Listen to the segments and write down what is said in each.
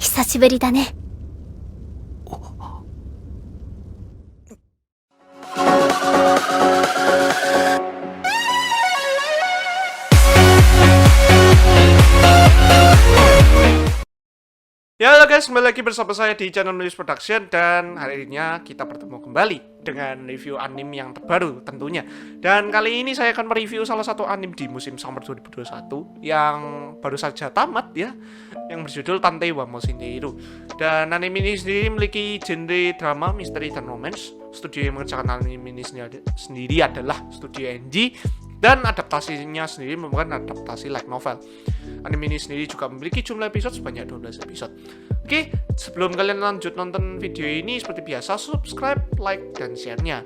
久しぶりだね。Ya halo guys, kembali lagi bersama saya di channel Melis Production. Dan hari ini kita bertemu kembali dengan review anime yang terbaru tentunya. Dan kali ini saya akan mereview salah satu anime di musim summer 2021 yang baru saja tamat ya, yang berjudul Tantei wa Moushineiru. Dan anime ini sendiri memiliki genre drama, misteri, dan romance. Studio yang mengerjakan anime ini sendiri adalah Studio NG. Dan adaptasinya sendiri merupakan adaptasi light novel. Anime ini sendiri juga memiliki jumlah episode sebanyak 12 episode. Oke, sebelum kalian lanjut nonton video ini, seperti biasa subscribe, like, dan share-nya.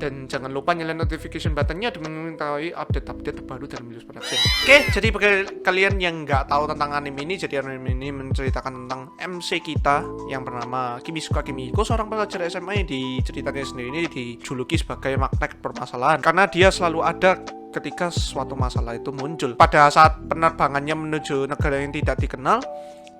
Dan jangan lupa nyalain notification button-nya demi mengetahui update-update terbaru dari Melis Production. Oke, jadi bagi kalian yang nggak tahu tentang anime ini, jadi anime ini menceritakan tentang MC kita yang bernama Kimisuka Kimiko, seorang pelajar SMA yang di ceritanya sendiri ini dijuluki sebagai magnet permasalahan karena dia selalu ada ketika suatu masalah itu muncul. Pada saat penerbangannya menuju negara yang tidak dikenal,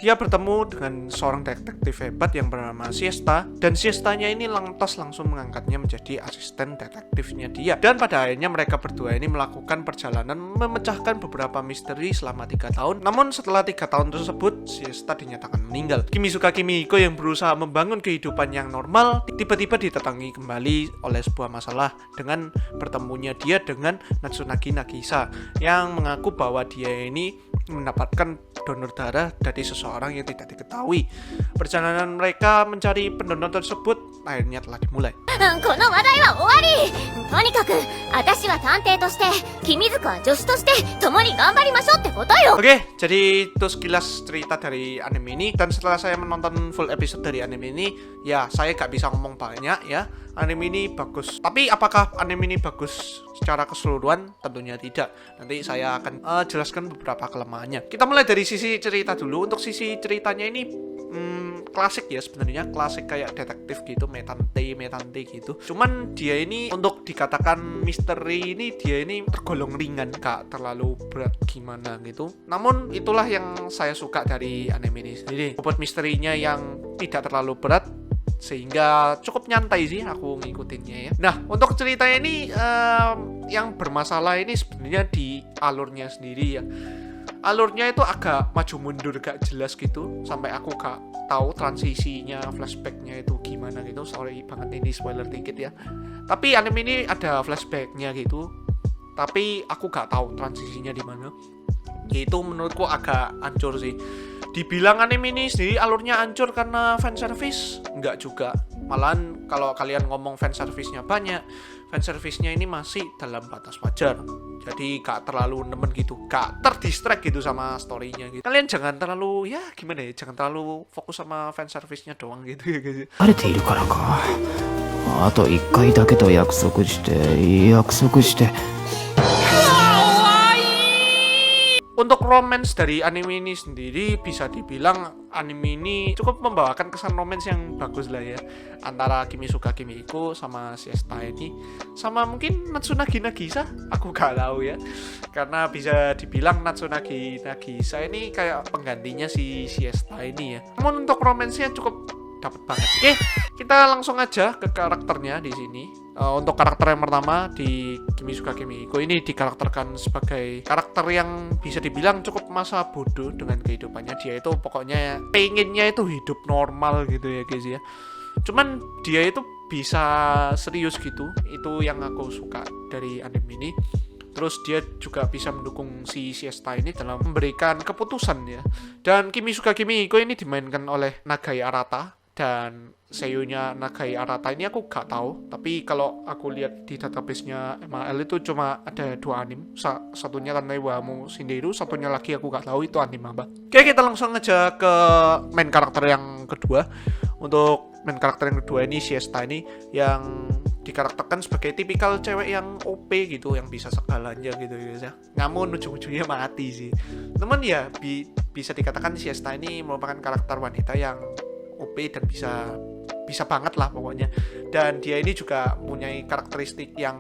dia bertemu dengan seorang detektif hebat yang bernama Siesta, dan Siestanya ini lantas langsung mengangkatnya menjadi asisten detektifnya dia. Dan pada akhirnya mereka berdua ini melakukan perjalanan memecahkan beberapa misteri selama 3 tahun. Namun setelah 3 tahun tersebut, Siesta dinyatakan meninggal. Kimisuka Kimiko yang berusaha membangun kehidupan yang normal tiba-tiba ditetangi kembali oleh sebuah masalah dengan bertemunya dia dengan Natsunagi Nagisa yang mengaku bahwa dia ini mendapatkan donor darah dari seseorang yang tidak diketahui. Perjalanan mereka mencari pendonor tersebut akhirnya telah dimulai. この話題は終わり。とにかく私は探偵として、君塚は助手として共に頑張りましょうってことよ。 Oke, jadi itu sekilas cerita dari anime ini. Dan setelah saya menonton full episode dari anime ini, ya saya gak bisa ngomong banyak ya. Anime ini bagus. Tapi apakah anime ini bagus secara keseluruhan? Tentunya tidak. Nanti saya akan jelaskan beberapa kelemahannya. Kita mulai dari sisi cerita dulu. Untuk sisi ceritanya ini klasik ya, sebenarnya klasik kayak detektif gitu, metante gitu. Cuman dia ini untuk dikatakan misteri ini, dia ini tergolong ringan, gak terlalu berat gimana gitu. Namun itulah yang saya suka dari anime ini sendiri, bobot misterinya yang tidak terlalu berat sehingga cukup nyantai sih aku ngikutinnya ya. Nah, untuk ceritanya ini yang bermasalah ini sebenarnya di alurnya sendiri ya. Alurnya itu agak maju mundur, gak jelas gitu, sampai aku gak tahu transisinya, flashbacknya itu gimana gitu. Sorry banget ini spoiler dikit ya. Tapi anime ini ada flashbacknya gitu, tapi aku gak tahu transisinya di mana. Itu menurutku agak hancur sih. Dibilang anime ini sendiri alurnya hancur karena fanservice, enggak juga. Malahan kalau kalian ngomong fanservice-nya banyak, fanservice-nya ini masih dalam batas wajar. Jadi gak terlalu nemen gitu, gak terdistract gitu sama story-nya gitu. Kalian jangan terlalu, ya gimana ya, jangan terlalu fokus sama fanservice-nya doang gitu ya guys. 慣れているからか。あと1回だけと約束して。 Untuk romance dari anime ini sendiri bisa dibilang anime ini cukup membawakan kesan romance yang bagus lah ya, antara Kimisuka Kimiko sama Siesta ini, sama mungkin Natsunagi Nagisa, aku gak tahu ya, karena bisa dibilang Natsunagi Nagisa ini kayak penggantinya si Siesta ini ya. Namun untuk romance-nya cukup dapat banget. Oke, kita langsung aja ke karakternya di sini. Untuk karakter yang pertama di Kimisuka Kimiko ini dikarakterkan sebagai karakter yang bisa dibilang cukup masa bodoh dengan kehidupannya. Dia itu pokoknya pengennya itu hidup normal gitu ya guys ya. Cuman dia itu bisa serius gitu. Itu yang aku suka dari anime ini. Terus dia juga bisa mendukung si Siesta ini dalam memberikan keputusan ya. Dan Kimisuka Kimiko ini dimainkan oleh Nagai Arata. Dan seiyunya Nagai Arata ini aku gak tahu, tapi kalau aku lihat di database-nya MAL itu cuma ada 2 anime. Satunya Tantei wa Moushineiru, satunya lagi aku gak tahu itu anime apa. Oke, kita langsung aja ke main karakter yang kedua. Untuk main karakter yang kedua ini Siesta ini yang dikarakterkan sebagai tipikal cewek yang OP gitu, yang bisa segalanya gitu guys ya. Namun ujung-ujungnya mati sih. Namun ya bisa dikatakan Siesta ini merupakan karakter wanita yang OP dan bisa banget lah pokoknya. Dan dia ini juga mempunyai karakteristik yang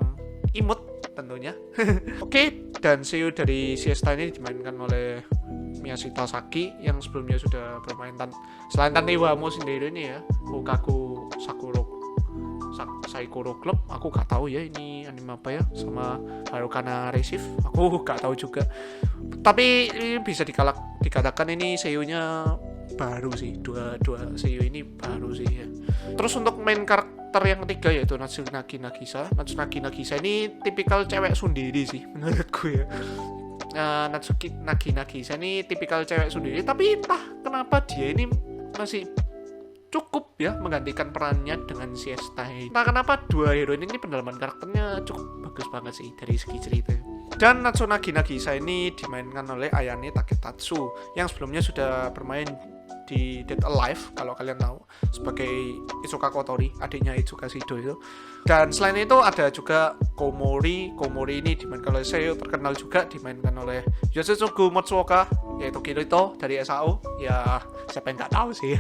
imut tentunya. Oke, dan CEO dari Siesta ini dimainkan oleh Miyashita Saki yang sebelumnya sudah bermain selain Tante wa Moshindeiru ini ya, Hokaku Saikoro Club, aku gak tahu ya ini anime apa ya, sama Harukana Resif, aku gak tahu juga. Tapi ini bisa dikatakan ini seiyunya baru sih, dua seiyu ini baru sih ya. Terus untuk main karakter yang ketiga yaitu Natsunaki Nagisa. Natsunaki Nagisa ini tipikal cewek sundiri sih menurutku ya. Natsunaki Nagisa ini tipikal cewek sundiri, tapi entah kenapa dia ini masih cukup ya menggantikan perannya dengan Siesta. Entah kenapa dua heroin ini pendalaman karakternya cukup bagus banget sih dari segi cerita. Dan Natsunaki Nagisa ini dimainkan oleh Ayane Taketatsu yang sebelumnya sudah bermain di Dead Alive kalau kalian tahu, sebagai Itsuka Kotori, adiknya Itsuka Shido itu. Dan selain itu ada juga Komori ini dimainkan oleh seiyu terkenal juga, dimainkan oleh Yoshitsugu Matsuoka, yaitu Kirito dari SAO. Ya siapa yang nggak tahu sih.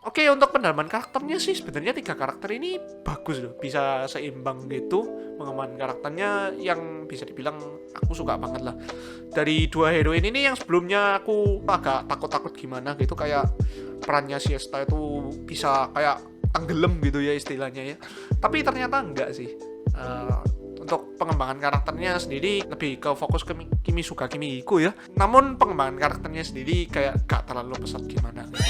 Oke, untuk pendalaman karakternya sih sebenarnya 3 karakter ini bagus loh, bisa seimbang gitu pengembangan karakternya, yang bisa dibilang aku suka banget lah. Dari 2 heroin ini yang sebelumnya aku agak takut gimana gitu, kayak perannya Siesta itu bisa kayak tenggelam gitu ya istilahnya ya, tapi ternyata enggak sih. Untuk pengembangan karakternya sendiri lebih ke fokus ke Kimisuka Kimihiko ya, namun pengembangan karakternya sendiri kayak gak terlalu pesat gimana gitu.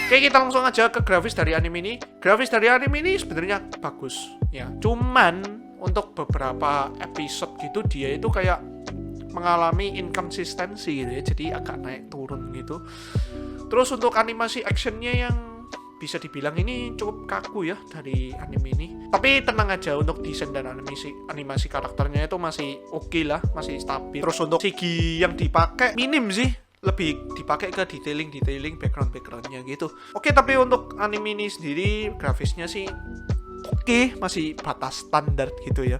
Oke, kita langsung aja ke grafis dari anime ini. Grafis dari anime ini sebenarnya bagus ya, cuman untuk beberapa episode gitu dia itu kayak mengalami inkonsistensi gitu ya, jadi agak naik turun gitu. Terus untuk animasi actionnya yang bisa dibilang ini cukup kaku ya dari anime ini. Tapi tenang aja, untuk desain dan animasi karakternya itu masih oke lah, masih stabil. Terus untuk CG yang dipakai minim sih, lebih dipakai ke detailing backgroundnya gitu. Oke, tapi untuk anime ini sendiri grafisnya sih oke, masih batas standar gitu ya.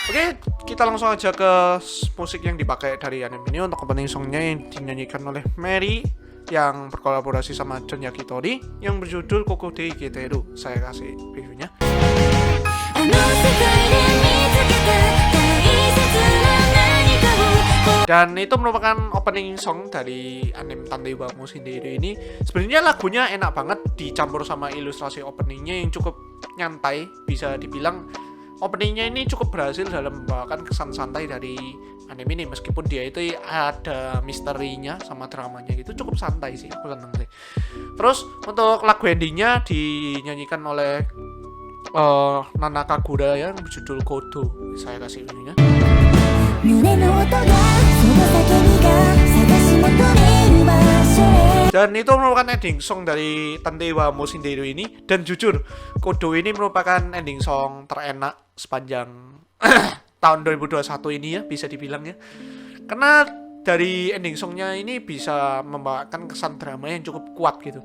Oke, kita langsung aja ke musik yang dipakai dari anime ini. Untuk opening songnya yang dinyanyikan oleh Mary yang berkolaborasi sama Jun Yakitori yang berjudul Kokode Iketeru. Saya kasih reviewnya. Dan itu merupakan opening song dari anime Tante wa Moshindeiru ini. Sebenarnya lagunya enak banget, dicampur sama ilustrasi openingnya yang cukup nyantai. Bisa dibilang openingnya ini cukup berhasil dalam membawakan kesan santai dari anime ini, meskipun dia itu ada misterinya sama dramanya gitu, cukup santai sih, aku seneng sih. Terus untuk lagu endingnya dinyanyikan oleh Nana Kagura yang berjudul Kodo. Saya kasih reviewnya. Dan itu merupakan ending song dari Tante wa Moshindeiru ini. Dan jujur, Kodo ini merupakan ending song terenak sepanjang tahun 2021 ini ya, bisa dibilang ya. Karena dari ending songnya ini bisa membawakan kesan drama yang cukup kuat gitu.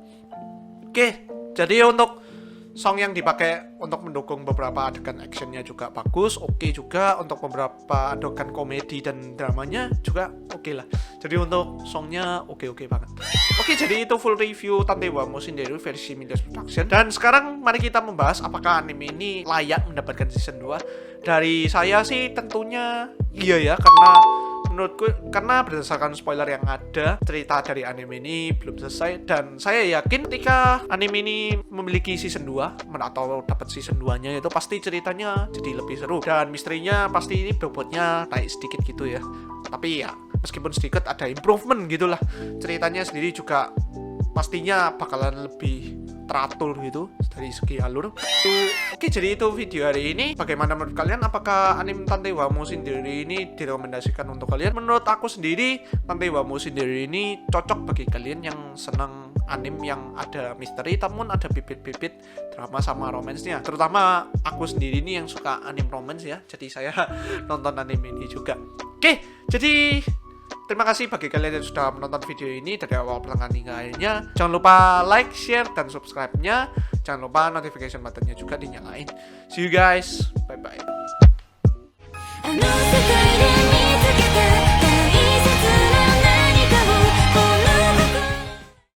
Oke, jadi untuk song yang dipakai untuk mendukung beberapa adegan actionnya juga bagus, oke juga. Untuk beberapa adegan komedi dan dramanya juga oke lah. Jadi untuk songnya oke banget. Oke, jadi itu full review Tante wa Moshindeiru versi Midas Production. Dan sekarang mari kita membahas apakah anime ini layak mendapatkan season 2. Dari saya sih tentunya iya ya, karena menurutku, karena berdasarkan spoiler yang ada, cerita dari anime ini belum selesai, dan saya yakin ketika anime ini memiliki season 2 atau dapat season 2-nya itu pasti ceritanya jadi lebih seru, dan misterinya pasti ini bobotnya naik sedikit gitu ya. Tapi ya meskipun sedikit ada improvement gitulah, ceritanya sendiri juga pastinya bakalan lebih teratur gitu dari segi alur. Oke, jadi itu video hari ini. Bagaimana menurut kalian? Apakah anime Tante wa Moshindeiru ini direkomendasikan untuk kalian? Menurut aku sendiri, Tante wa Moshindeiru ini cocok bagi kalian yang senang anime yang ada misteri namun ada bibit-bibit drama sama romansnya. Terutama aku sendiri ini yang suka anime romance ya, jadi saya nonton anime ini juga. Oke, jadi terima kasih bagi kalian yang sudah menonton video ini dari awal pertengahan hingga akhirnya. Jangan lupa like, share, dan subscribe-nya. Jangan lupa notification button-nya juga dinyalain. See you guys. Bye-bye.